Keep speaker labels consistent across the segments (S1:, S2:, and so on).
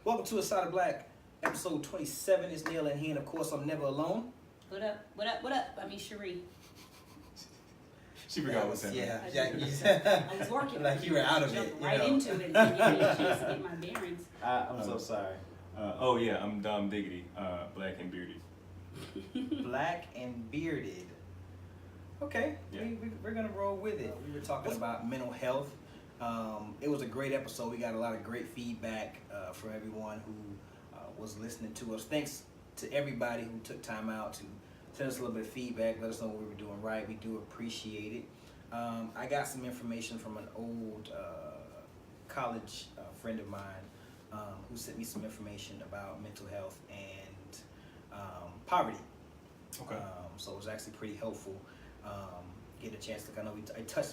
S1: Welcome to A Side of Black, episode 27. It's Neil in here, and of course, I'm never alone.
S2: What up? What up? What up? I mean, Cherie.
S3: She forgot what's in
S1: Yeah,
S2: I
S1: Jack,
S2: I was working.
S1: like you were out of
S2: Jumped
S1: it.
S2: right into it and give me a chance to get my bearings.
S4: I'm so sorry.
S3: Oh yeah, I'm Dom Diggity, black and bearded.
S1: Black and bearded. Okay,
S3: Yeah.
S1: we're gonna roll with it. We were talking about mental health. It was a great episode. We got a lot of great feedback from everyone who was listening to us. Thanks to everybody who took time out to send us a little bit of feedback, let us know what we were doing right. We do appreciate it. I got some information from an old college friend of mine who sent me some information about mental health and poverty.
S3: Okay.
S1: So it was actually pretty helpful. Get a chance to kind of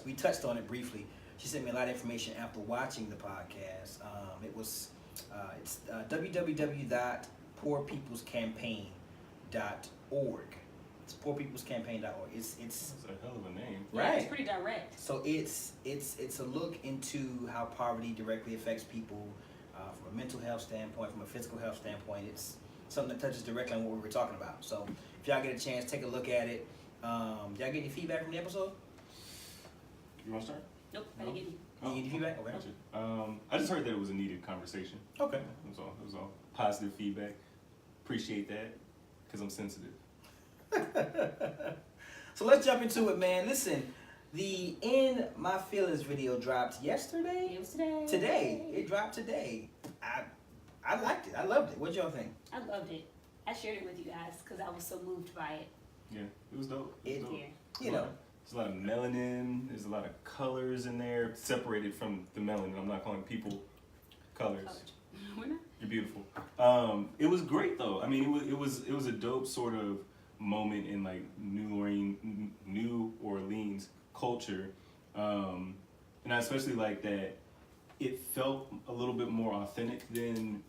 S1: we touched on it briefly. She sent me a lot of information after watching the podcast. It's www.poorpeoplescampaign.org. It's poorpeoplescampaign.org. It's
S3: That's a hell of a name.
S2: Yeah,
S1: Right.
S2: it's pretty direct.
S1: So it's a look into how poverty directly affects people from a mental health standpoint, from a physical health standpoint. It's something that touches directly on what we were talking about. So if y'all get a chance, take a look at it. Y'all get any feedback from the episode?
S3: You want to start?
S2: Nope, I didn't get you.
S1: You get any feedback? Okay.
S3: Gotcha. I just heard that it was a needed conversation.
S1: Okay.
S3: It was all positive feedback. Appreciate that, because I'm sensitive.
S1: So let's jump into it, man. Listen, the In My Feelings video dropped yesterday.
S2: It was today.
S1: Today. It dropped today. I liked it. I loved it. What y'all think?
S2: I loved it. I shared it with you guys because I was so moved by it.
S3: Yeah, it was dope. It was dope.
S2: Yeah.
S1: You know.
S3: There's a lot of melanin. There's a lot of colors in there, separated from the melanin. I'm not calling people colors.
S2: We're not.
S3: You're beautiful. It was great though. I mean, it was a dope sort of moment in like New Orleans culture, and I especially like that it felt a little bit more authentic than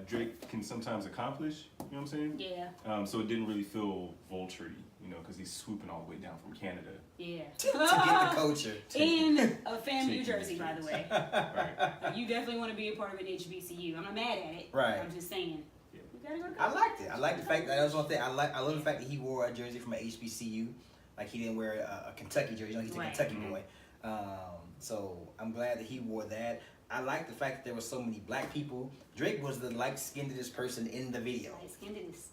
S3: Drake can sometimes accomplish. You know what I'm saying?
S2: Yeah.
S3: So it didn't really feel vulture-y, because he's swooping all the way down from Canada.
S2: Yeah.
S1: To get the culture.
S2: In a FAM, New
S3: Shaking
S2: Jersey,
S3: the
S2: by the way.
S3: Right.
S2: You definitely want to be a part of an HBCU. I'm not mad at it.
S1: Right.
S2: I'm just saying.
S3: Yeah.
S2: We gotta go to
S1: I
S2: college.
S1: liked it. I liked the fact that was one thing. I love the fact that he wore a jersey from a HBCU. Like he didn't wear a Kentucky jersey. He's a
S2: Right.
S1: Kentucky boy. So I'm glad that he wore that. I like the fact that there were so many black people. Drake was the light-skinnedest person in the video.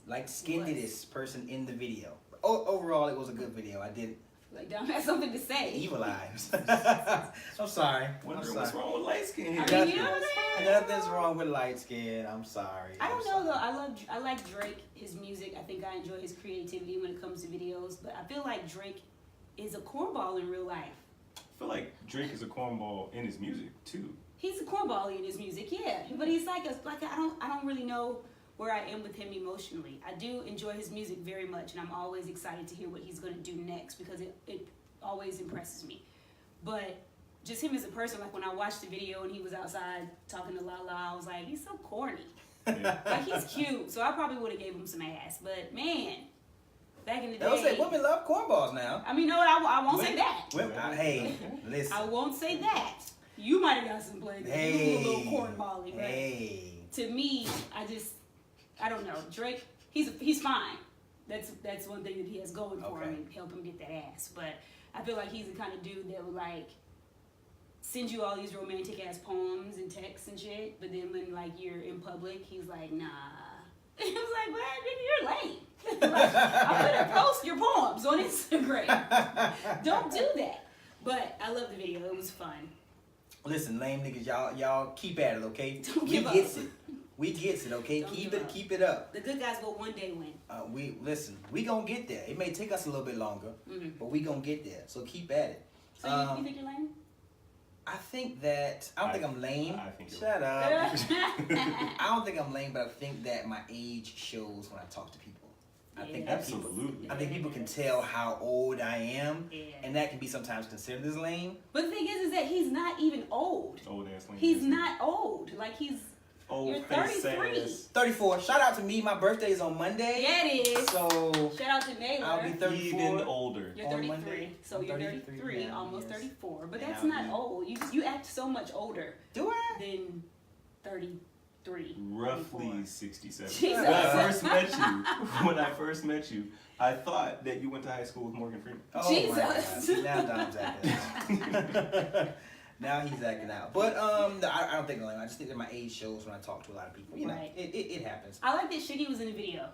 S1: Light-skinnedest person in the video. Overall, it was a good video. I did
S2: Like, Dom has something to say.
S1: evil eyes. I'm sorry. I'm
S3: Wondering what's
S1: sorry.
S3: wrong with light skin here.
S2: I mean, you know what I'm saying?
S1: Nothing's wrong with light skin. I'm sorry.
S2: I don't
S1: I'm
S2: know
S1: sorry.
S2: though. I like Drake, his music. I think I enjoy his creativity when it comes to videos. But I feel like Drake is a cornball in real life.
S3: I feel like Drake is a cornball in his music too.
S2: He's a cornball in his music, yeah. But he's like I don't really know where I am with him emotionally. I do enjoy his music very much, and I'm always excited to hear what he's gonna do next because it always impresses me. But just him as a person, like when I watched the video and he was outside talking to Lala, I was like, he's so corny.
S3: Yeah.
S2: Like he's cute, so I probably would have gave him some ass. But man, back in the
S1: They'll say
S2: day,
S1: women love cornballs now.
S2: I mean, no, I won't say that.
S1: Hey, listen.
S2: I won't say that. You might have got some play.
S1: Hey,
S2: You a little cornbally, but
S1: hey.
S2: to me, I don't know. Drake, he's fine. That's one thing that he has going for him and help him get that ass. But I feel like he's the kind of dude that would like send you all these romantic ass poems and texts and shit. But then when like you're in public, he's like, nah. He was like, well, nigga, you're lame. Like, I'm gonna post your poems on Instagram. Don't do that. But I love the video. It was fun.
S1: Listen, lame niggas, y'all keep at it, okay?
S2: Don't
S1: We
S2: give up.
S1: gets it. We gets it, okay?
S2: Don't
S1: Keep
S2: give
S1: it,
S2: up.
S1: keep it up.
S2: The good guys will one day win.
S1: We gonna get there. It may take us a little bit longer,
S2: Mhm.
S1: but we gonna get there. So keep at it.
S2: So you think you're lame?
S1: I think that I don't think I'm lame.
S3: I think you're
S1: Shut up. I don't think I'm lame, but I think that my age shows when I talk to people. I think that people,
S3: Absolutely.
S1: I think people can tell how old I am,
S2: Yeah.
S1: and that can be sometimes considered as lame.
S2: But the thing is that he's not even old.
S3: Old ass lame.
S2: He's not old. Like you're
S3: old
S2: 33.
S3: ass.
S1: 34. Shout out to me. My birthday is on Monday.
S2: Yeah, it is.
S1: So
S2: Shout out to Naylor.
S1: I'll be 34.
S3: Even older.
S2: You're
S1: on
S2: 33,
S1: Monday.
S2: so
S1: I'm
S2: you're
S1: 33
S2: 33,
S1: now,
S2: almost
S1: yes.
S2: 34. But
S1: And
S2: that's
S1: I'll
S2: not
S1: be-
S2: old. You act so much older
S1: Do I?
S2: than 33. 3.
S3: Roughly
S2: 4.
S3: 67.
S2: Jesus.
S3: When I first met you, I thought that you went to high school with Morgan Freeman.
S1: Oh
S2: Jesus.
S1: my God. See, now Dom's acting out. Now he's acting out. But I don't think I just think that my age shows when I talk to a lot of people. You know,
S2: Right.
S1: it happens.
S2: I like that Shiggy was in the video.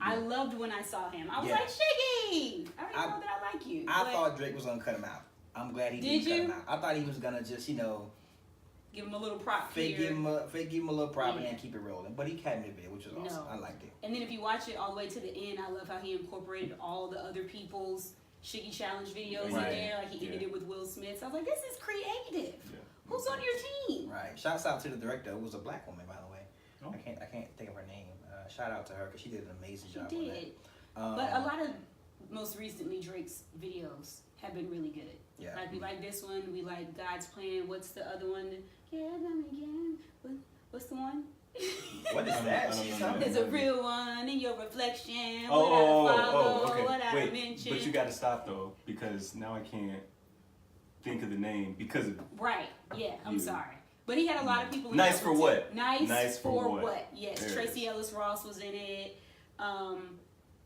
S2: I loved when I saw him. I was
S1: Yeah.
S2: like, Shiggy! I already know that I like you.
S1: I
S2: But
S1: thought Drake was gonna cut him out. I'm glad he
S2: Did
S1: didn't cut
S2: you?
S1: him out. I thought he was gonna just, you know,
S2: give him a little prop
S1: fake
S2: here.
S1: give him a little prop and
S2: Yeah.
S1: then keep it rolling. But he kept me a bit, which was awesome.
S2: No.
S1: I liked it.
S2: And then if you watch it all the way to the end, I love how he incorporated all the other people's Shiggy Challenge videos in
S1: Right.
S2: there. Like he ended it with Will Smith. So I was like, this is creative.
S3: Yeah.
S2: Who's on your team?
S1: Right. Shouts out to the director. It was a black woman, by the way.
S3: Oh.
S1: I can't think of her name. Shout out to her because she did an amazing
S2: She
S1: job
S2: did.
S1: on that.
S2: But a lot of most recently Drake's videos have been really good.
S1: Yeah.
S2: Like we like this one. We like God's Plan. What's the other one? Yeah, them again. What's the one?
S1: What is
S3: I
S1: that?
S3: don't
S1: She's
S3: know.
S1: something.
S2: There's a real one in your reflection.
S3: Oh, okay.
S2: What I
S3: Wait,
S2: mentioned.
S3: but you got to stop though, because now I can't think of the name because of
S2: Right. Yeah. I'm
S3: You.
S2: sorry. But he had a lot of people. In
S3: Nice
S2: that
S3: for
S2: one, too.
S3: what?
S2: Nice,
S3: Nice for what?
S2: Yes.
S3: There it
S2: Tracy
S3: is.
S2: Ellis Ross was in it.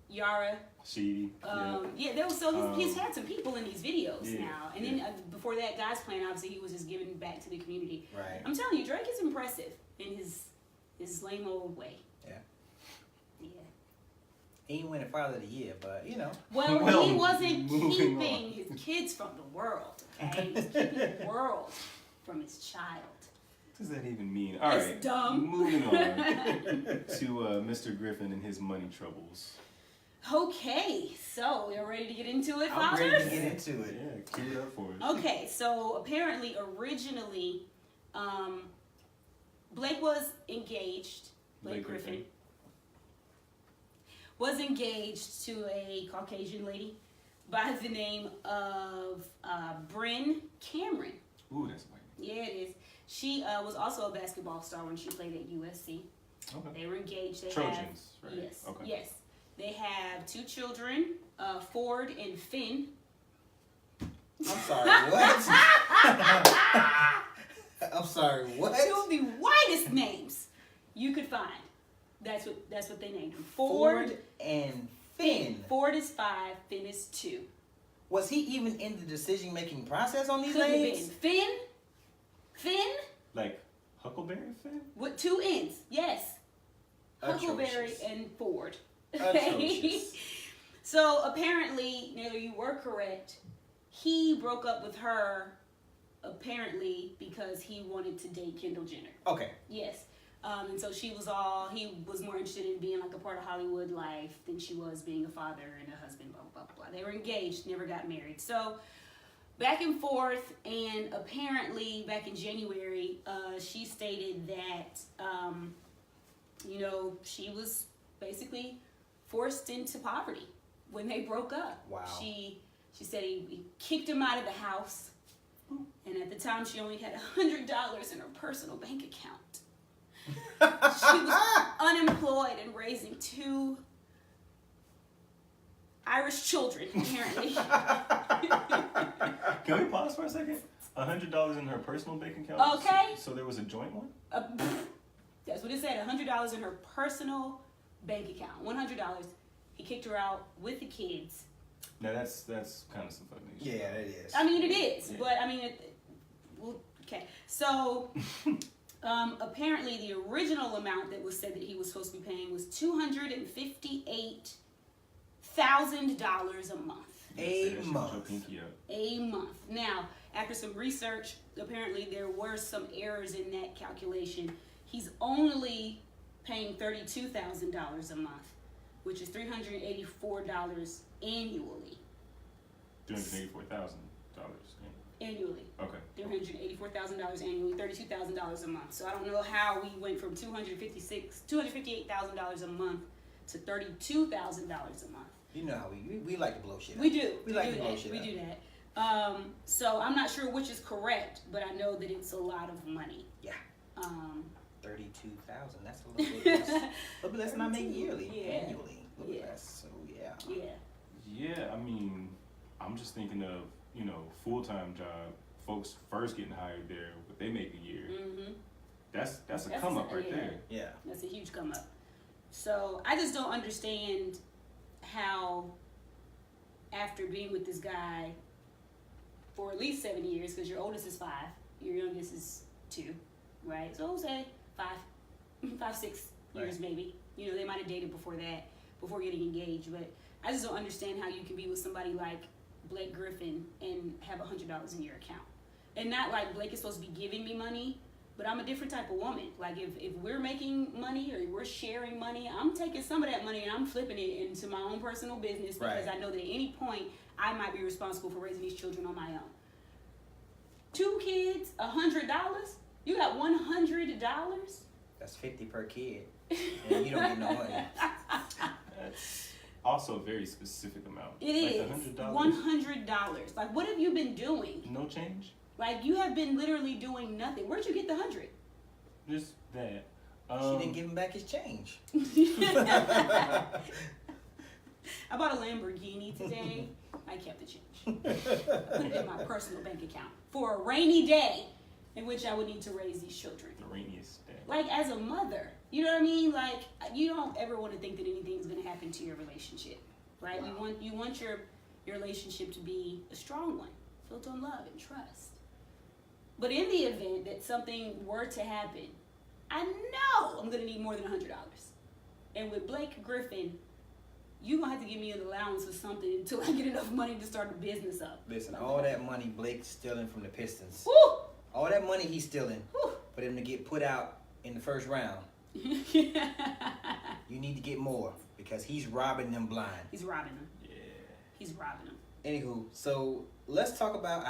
S2: Yara.
S3: Sheedy.
S2: Yeah, there was he's had some people in these videos
S3: Yeah,
S2: now, and then before that, God's Plan, obviously he was just giving back to the community.
S1: Right.
S2: I'm telling you, Drake is impressive in his lame old way.
S1: Yeah.
S2: Yeah.
S1: He ain't winning Father of the Year, but you know.
S2: Well,
S3: Well,
S2: he wasn't
S3: moving
S2: keeping his kids from the world. Okay, he was keeping the world from his child.
S3: What does that even mean? All
S2: It's
S3: right,
S2: dumb.
S3: moving on to Mr. Griffin and his money troubles.
S2: Okay, so you're ready to get into it,
S1: I'm
S2: fathers?
S1: ready to get into it.
S3: Yeah, cue it up for us.
S2: Okay, so apparently, originally, Blake was engaged. Blake Griffin was engaged to a Caucasian lady by the name of Bryn Cameron.
S3: Ooh, that's white.
S2: Yeah, it is. She was also a basketball star when she played at USC.
S3: Okay.
S2: They were engaged. They
S3: Trojans,
S2: have,
S3: right?
S2: Yes.
S3: Okay.
S2: Yes. They have 2 children, Ford and Finn.
S1: I'm sorry, what? I'm sorry, what?
S2: 2 of the whitest names you could find. That's what they named them. Ford
S1: and Finn.
S2: Ford is 5, Finn is 2.
S1: Was he even in the decision-making process on these
S2: Could have been
S1: names?
S2: Finn
S3: Like Huckleberry Finn?
S2: with 2 N's. Yes. Huckleberry
S1: Atrocious.
S2: and Ford.
S1: Atrocious.
S2: So apparently, Naylor, you were correct. He broke up with her apparently because he wanted to date Kendall Jenner.
S1: Okay.
S2: Yes. And so he was more interested in being like a part of Hollywood life than she was being a father and a husband, blah, blah, blah. They were engaged, never got married. So back and forth, and apparently back in January, she stated that, she was basically forced into poverty when they broke up.
S1: Wow.
S2: She said he kicked him out of the house, and at the time she only had $100 in her personal bank account. She was unemployed and raising 2 Irish children, apparently.
S3: Can we pause for a second? $100 in her personal bank account?
S2: Okay.
S3: So there was a joint one?
S2: That's what it said, $100 in her personal bank account. $100. He kicked her out with the kids.
S3: Now that's kind of some fucking shit.
S1: Yeah, it is.
S2: I mean, it is,
S3: Yeah.
S2: but I mean, okay. So, apparently, the original amount that was said that he was supposed to be paying was $258,000 a month.
S1: A
S3: Shut
S1: month.
S3: your pinky up.
S2: A month. Now, after some research, apparently there were some errors in that calculation. He's only paying $32,000 a month, which is $384 annually.
S3: $384,000.
S2: Annually.
S3: Okay.
S2: $384,000 annually, $32,000 a month. So I don't know how we went from $258,000 a month to $32,000 a month.
S1: You know how we like to blow shit up.
S2: We do.
S1: We like to blow
S2: that.
S1: shit
S2: We
S1: up.
S2: do that. So I'm not sure which is correct, but I know that it's a lot of money.
S1: Yeah. 32,000. That's a little bit less. A little bit less than I make yearly.
S2: Yeah.
S1: Annually. A little bit
S2: Yeah.
S1: less. So yeah.
S2: Yeah.
S3: Yeah, I mean, I'm just thinking of, full-time job, folks first getting hired there, what they make a year.
S2: Mm-hmm.
S3: That's a
S2: That's
S3: come up right
S2: yeah.
S3: there.
S1: Yeah.
S2: That's a huge come up. So I just don't understand how, after being with this guy for at least 7 years, because your oldest is 5, your youngest is 2, right? So we'll say 5, 6 years
S1: Right.
S2: maybe. You know, they might have dated before that, before getting engaged. But I just don't understand how you can be with somebody like Blake Griffin and have $100 in your account. And not like Blake is supposed to be giving me money, but I'm a different type of woman. Like if we're making money or we're sharing money, I'm taking some of that money and I'm flipping it into my own personal business because
S1: Right.
S2: I know that at any point I might be responsible for raising these children on my own. 2 kids, $100? You got $100?
S1: That's 50 per kid, and you don't get no money.
S3: That's also a very specific amount.
S2: It is
S3: $100.
S2: $100. Like what have you been doing?
S3: No change.
S2: Like you have been literally doing nothing. Where'd you get the 100?
S3: Just that.
S1: She didn't give him back his change.
S2: I bought a Lamborghini today. I kept the change. Put it in my personal bank account for a rainy day in which I would need to raise these children.
S3: the rainiest day.
S2: Like as a mother, you know what I mean? Like you don't ever want to think that anything's going to happen to your relationship, right?
S1: Wow.
S2: You want your relationship to be a strong one, built on love and trust. But in the event that something were to happen, I know I'm going to need more than $100. And with Blake Griffin, you're going to have to give me an allowance or something until I get enough money to start a business up.
S1: Listen, all that money Blake's stealing from the Pistons,
S2: Woo!
S1: all that money he's stealing
S2: Woo!
S1: for them to get put out in the first round, you need to get more because he's robbing them blind.
S2: He's robbing them.
S3: Yeah.
S2: He's robbing them.
S1: Anywho, so let's talk about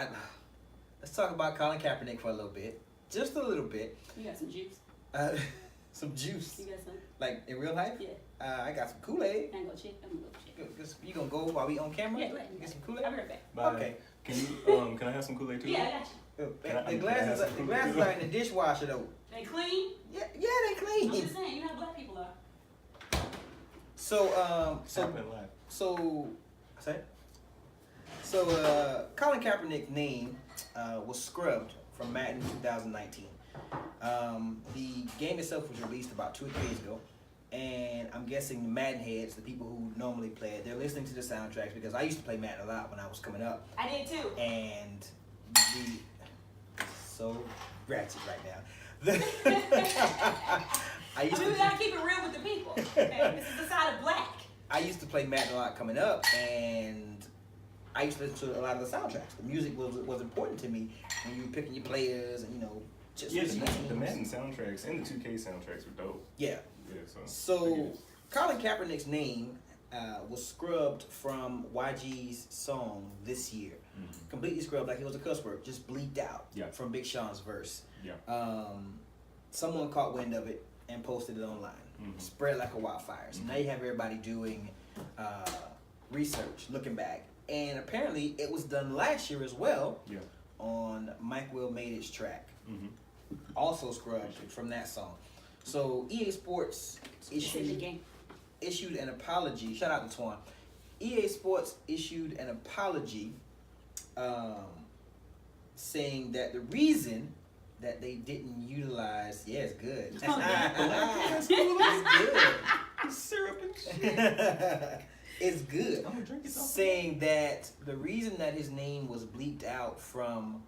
S1: Colin Kaepernick for a little bit, just a little bit.
S2: You got some juice?
S1: Some juice,
S2: You got some?
S1: like in real life.
S2: Yeah.
S1: I got some Kool-Aid.
S2: I ain't gonna check. I'm gonna go check.
S1: You gonna go while we on camera?
S2: Yeah, go ahead.
S1: Get some
S2: I'll
S1: Kool-Aid.
S2: be right back.
S3: Bye.
S1: Okay.
S3: Can I have some Kool-Aid too?
S2: Yeah, I got you.
S1: The glasses are in the dishwasher though.
S2: They clean?
S1: Yeah, they
S2: I'm
S1: clean.
S2: just saying, you know how black people are.
S1: So
S3: Happening live.
S1: Colin Kaepernick's name was scrubbed from Madden 2019. The game itself was released about 2 or 3 days ago, and I'm guessing the Madden heads, the people who normally play it, they're listening to the soundtracks because I used to play Madden a lot when I was coming up,
S2: I did too.
S1: and so ratchet right now. I used
S2: We
S1: to
S2: gotta keep it real with the people. Okay? This is the side of black.
S1: I used to play Madden a lot coming up, and I used to listen to a lot of the soundtracks. The music was important to me when you were picking your players, and just
S3: Yes,
S1: the
S3: the
S1: teams.
S3: Madden soundtracks and the 2K soundtracks were dope.
S1: Yeah.
S3: Yeah, I get
S1: So
S3: it.
S1: Colin Kaepernick's name was scrubbed from YG's song this year.
S3: Mhm.
S1: Completely scrubbed, like it was a cuss word, just bleeped out
S3: Yeah.
S1: from Big Sean's verse.
S3: Yeah.
S1: Someone caught wind of it and posted it online.
S3: Mhm.
S1: Spread like a wildfire. So now you have everybody doing research, looking back. And apparently it was done last year as well
S3: Yeah.
S1: on Mike Will Made It's track.
S3: Mhm.
S1: Also scrubbed from that song. So EA Sports
S2: It's in the game.
S1: issued an apology. Shout out to Twan. EA Sports issued an apology saying that the reason that they didn't utilize, yeah, it's good.
S3: That's
S1: It's good.
S3: Syrup and shit.
S1: It's good.
S3: I'm gonna drink it though.
S1: Saying that the reason that his name was bleeped out from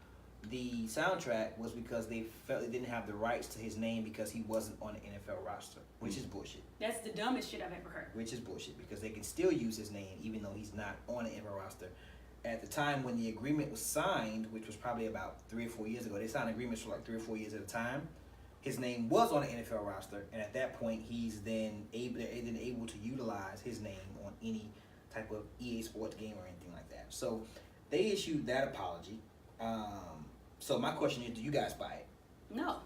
S1: the soundtrack was because they felt they didn't have the rights to his name because he wasn't on the NFL roster, which is bullshit.
S2: That's the dumbest shit I've ever heard.
S1: Which is bullshit because they can still use his name even though he's not on the NFL roster. At the time when the agreement was signed, which was probably about 3 or 4 years ago, they signed agreements for like 3 or 4 years at a time. His name was on the NFL roster, and at that point, he's then able to utilize his name on any type of EA Sports game or anything like that. So they issued that apology. So my question is, do you guys buy it?
S2: No.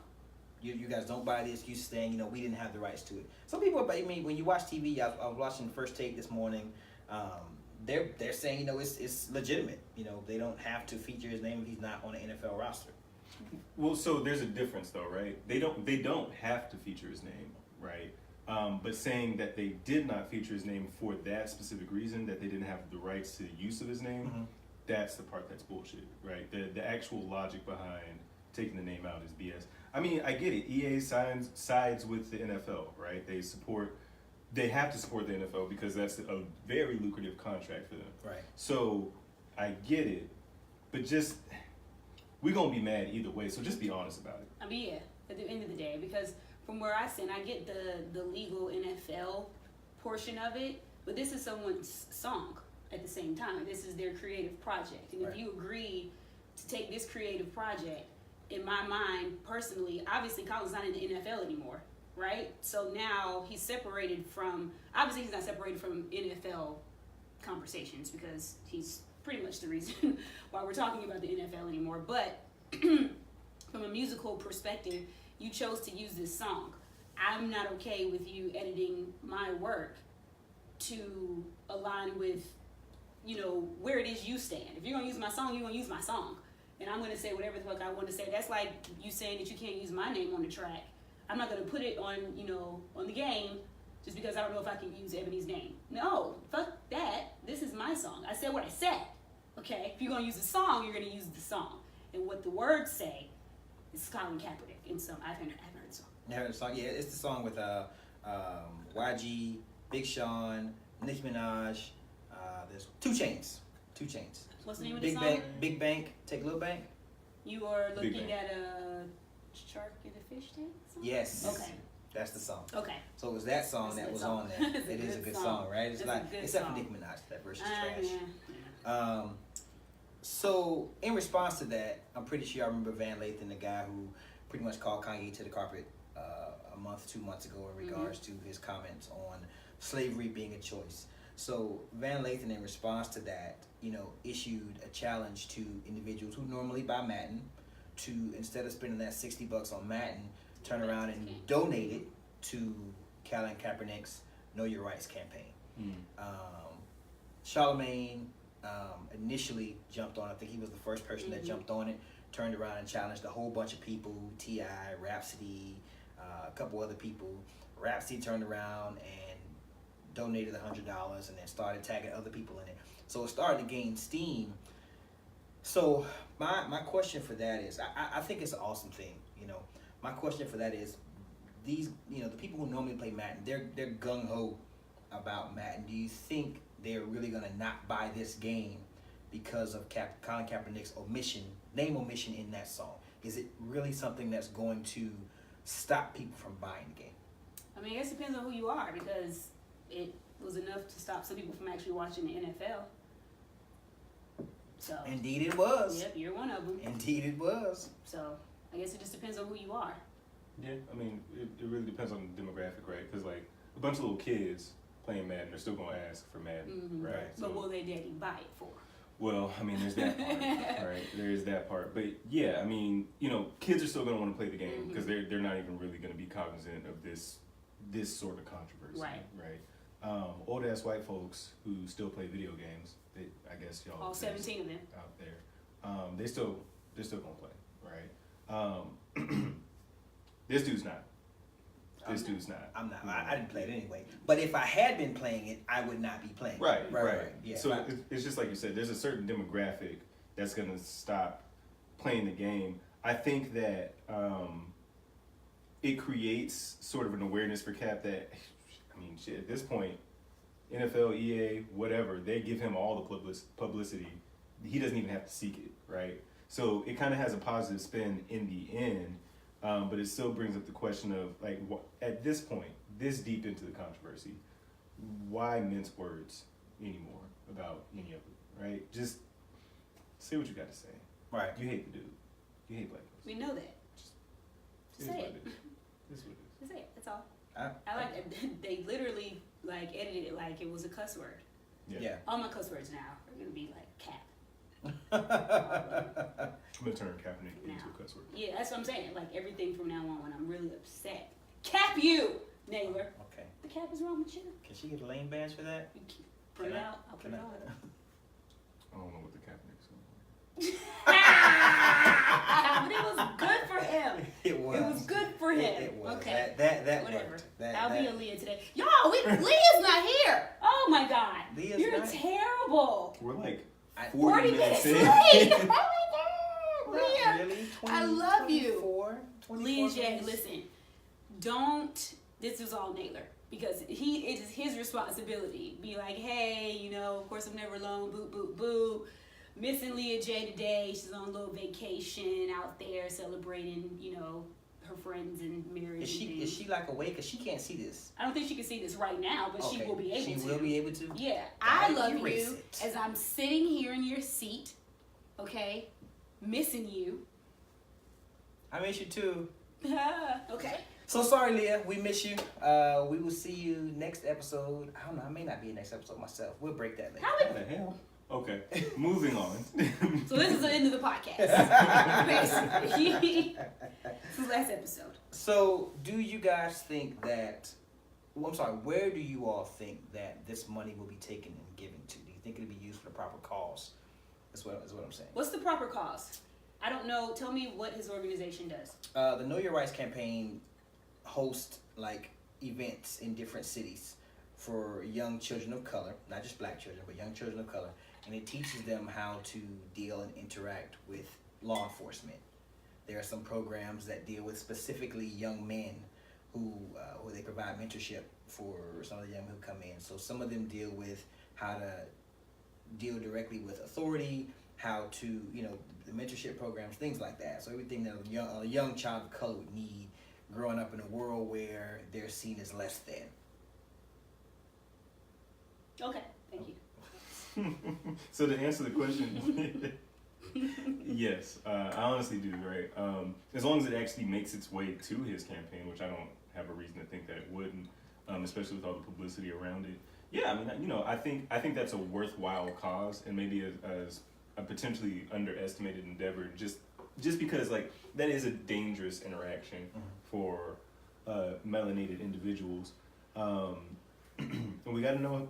S1: You guys don't buy the excuse saying, we didn't have the rights to it. Some people, I mean, when you watch TV, I was watching First Take this morning. They're saying, it's legitimate. They don't have to feature his name if he's not on the NFL roster.
S3: Well, so there's a difference though, right? They don't have to feature his name, right? But saying that they did not feature his name for that specific reason, that they didn't have the rights to the use of his name,
S1: Mhm.
S3: that's the part that's bullshit, right? The actual logic behind taking the name out is BS. I mean, I get it. EA sides with the NFL, right? They have to support the NFL because that's a very lucrative contract for them.
S1: Right.
S3: So I get it, but just we're gonna be mad either way. So just be honest about it.
S2: I mean, yeah, at the end of the day, because from where I stand, I get the legal NFL portion of it, but this is someone's song at the same time. This is their creative project, and
S1: Right.
S2: if you agree to take this creative project, in my mind, personally, obviously Colin's not in the NFL anymore, right? So now he's separated from, obviously he's not separated from NFL conversations because he's pretty much the reason why we're talking about the NFL anymore. But from a musical perspective, you chose to use this song. I'm not okay with you editing my work to align with, you know, where it is you stand. If you're gonna use my song, you're gonna use my song. And I'm gonna say whatever the fuck I want to say. That's like you saying that you can't use my name on the track. I'm not gonna put it on, you know, on the game just because I don't know if I can use Ebony's name. No, fuck that. This is my song. I said what I said. Okay? If you're gonna use the song, you're gonna use the song. And what the words say is Colin Kaepernick in some. I've heard the song.
S1: You heard the song? Yeah, it's the song with YG, Big Sean, Nicki Minaj. There's 2 Chainz. 2 Chainz.
S2: What's the name of
S1: Big
S2: the song?
S1: Bank, Big Bank, Take a Little Bank.
S2: You are
S3: Big
S2: looking
S3: Bang.
S2: at a shark in a fish tank? Song?
S1: Yes.
S2: Okay.
S1: That's the song.
S2: Okay.
S1: So it was that song
S2: That's a
S1: that
S2: good
S1: was
S2: song.
S1: on there.
S2: It's a
S1: It is a
S2: good
S1: good
S2: song.
S1: song, right? It's
S2: It's a
S1: like
S2: good
S1: except for
S2: song.
S1: Nicki Minaj, that verse is trash.
S2: Yeah.
S1: So in response to that, I'm pretty sure I remember Van Lathan, the guy who pretty much called Kanye to the carpet a month, 2 months ago in regards to his comments on slavery being a choice. So Van Lathan, in response to that, you know, issued a challenge to individuals who normally buy Madden to, instead of spending that $60 on Madden, turn around and donate it to Colin Kaepernick's Know Your Rights campaign. Charlemagne initially jumped on. I think he was the first person that jumped on it, turned around and challenged a whole bunch of people, T.I., Rhapsody, a couple other people. Rhapsody turned around and donated $100 and then started tagging other people in it. So it started to gain steam. So my question for that is, I think it's an awesome thing, you know. My question for that is, these, you know, the people who normally play Madden, they're gung-ho about Madden. Do you think they're really going to not buy this game because of Colin Kaepernick's name omission in that song? Is it really something that's going to stop people from buying the game?
S2: I mean, I guess it depends on who you are, because it was enough to stop some people from actually watching the NFL. So.
S1: Indeed it was.
S2: Yep, you're one of them.
S1: Indeed it was.
S2: So I guess it just depends on who you are.
S3: Yeah, I mean, it really depends on the demographic, right? Because like a bunch of little kids playing Madden, they're still gonna ask for Madden, right?
S2: But
S3: So-
S2: will they daddy buy it for?
S3: Well, I mean, there's that part, right? There is that part, but yeah, I mean, you know, kids are still gonna want to play the game because they're not even really gonna be cognizant of this sort of controversy, right? Old ass white folks who still play video games, I guess y'all
S2: All 17 of them.
S3: out there, they're still gonna play, right? This dude's not. Dude's not.
S1: I'm not. I didn't play it anyway. But if I had been playing it, I would not be playing it.
S3: Right.
S1: Yeah.
S3: So it's just like you said, there's a certain demographic that's going to stop playing the game. I think that it creates sort of an awareness for Cap that, I mean, shit, at this point, NFL, EA, whatever, they give him all the publicity. He doesn't even have to seek it, right? So it kind of has a positive spin in the end. But it still brings up the question of, like, at this point, this deep into the controversy, why mince words anymore about any of it, right? Just say what you got to say.
S1: Right.
S3: You hate the dude. You hate black folks.
S2: We know that.
S3: Just
S2: Say
S3: what
S2: it.
S3: is. This is what it is.
S2: That's it. That's all.
S1: I
S2: I like it. They literally like edited it like it was a cuss word.
S1: Yeah.
S2: All my cuss words now are gonna be like cap.
S3: I'm gonna turn Kaepernick into
S2: Now.
S3: a cuss word.
S2: Yeah, that's what I'm saying. Like everything from now on, when I'm really upset, cap you, Naylor.
S1: Okay.
S2: The cap is wrong with you.
S1: Can she get a lane badge for that?
S2: You keep, put it out. I'll put it on.
S3: I don't know what the Kaepernick's going
S2: But it was good for him.
S1: It was.
S2: It was good for him.
S1: It was.
S2: Okay.
S1: That
S2: Whatever.
S1: worked.
S2: I'll be a Leah today. Y'all, Leah's not here. Oh my God.
S1: Leah's
S2: You're
S1: not?
S2: terrible.
S3: We're like
S2: 40
S3: minutes
S2: minutes
S3: in.
S2: late. Oh my God. Leah,
S1: really?
S2: I love you.
S1: 24,
S2: Leah J,
S1: 24?
S2: listen, don't, this is all Naylor, because it is his responsibility. Be like, hey, you know, of course I'm never alone, boo, boo, boo. Missing Leah J today. She's on a little vacation out there celebrating, you know, her friends and marriage.
S1: Is she like awake? Cause she can't see this.
S2: I don't think she can see this right now, but she
S1: Okay.
S2: will be able to.
S1: She will be able to.
S2: Yeah, I
S1: Gotta
S2: love
S1: erase
S2: you
S1: it.
S2: as I'm sitting here in your seat, okay, missing you.
S1: I miss you too.
S2: Okay.
S1: So sorry, Leah. We miss you. We will see you next episode. I don't know. I may not be in next episode myself. We'll break that later.
S2: How
S3: What the hell? Okay, moving on.
S2: So this is the end of the podcast. Basically. This is the last episode.
S1: So, do you guys think that? Well, I'm sorry. Where do you all think that this money will be taken and given to? Do you think it'll be used for the proper cause? Is what I'm saying.
S2: What's the proper cause? I don't know. Tell me what his organization does.
S1: The Know Your Rights campaign hosts like events in different cities for young children of color, not just black children, but young children of color, and it teaches them how to deal and interact with law enforcement. There are some programs that deal with specifically young men who they provide mentorship for some of the young who come in. So some of them deal with how to deal directly with authority, how to, you know, the mentorship programs, things like that. So everything that a young child of color would need growing up in a world where they're seen as less than.
S2: Okay. Thank you.
S3: So to answer the question, yes, I honestly do, right? As long as it actually makes its way to his campaign, which I don't have a reason to think that it wouldn't, especially with all the publicity around it. Yeah, I mean, you know, I think that's a worthwhile cause, and maybe as a potentially underestimated endeavor, just because like that is a dangerous interaction for melanated individuals, and we got to know.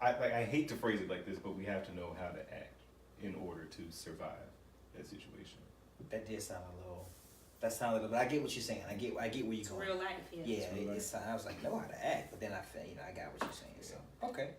S3: I hate to phrase it like this, but we have to know how to act in order to survive that situation.
S1: That did sound a little. That sounded a little. But I get what you're saying. I get where you're
S2: It's
S1: going.
S2: real life. Yeah.
S1: Yeah, I was like, know how to act, but then I felt, I got what you're saying. So okay.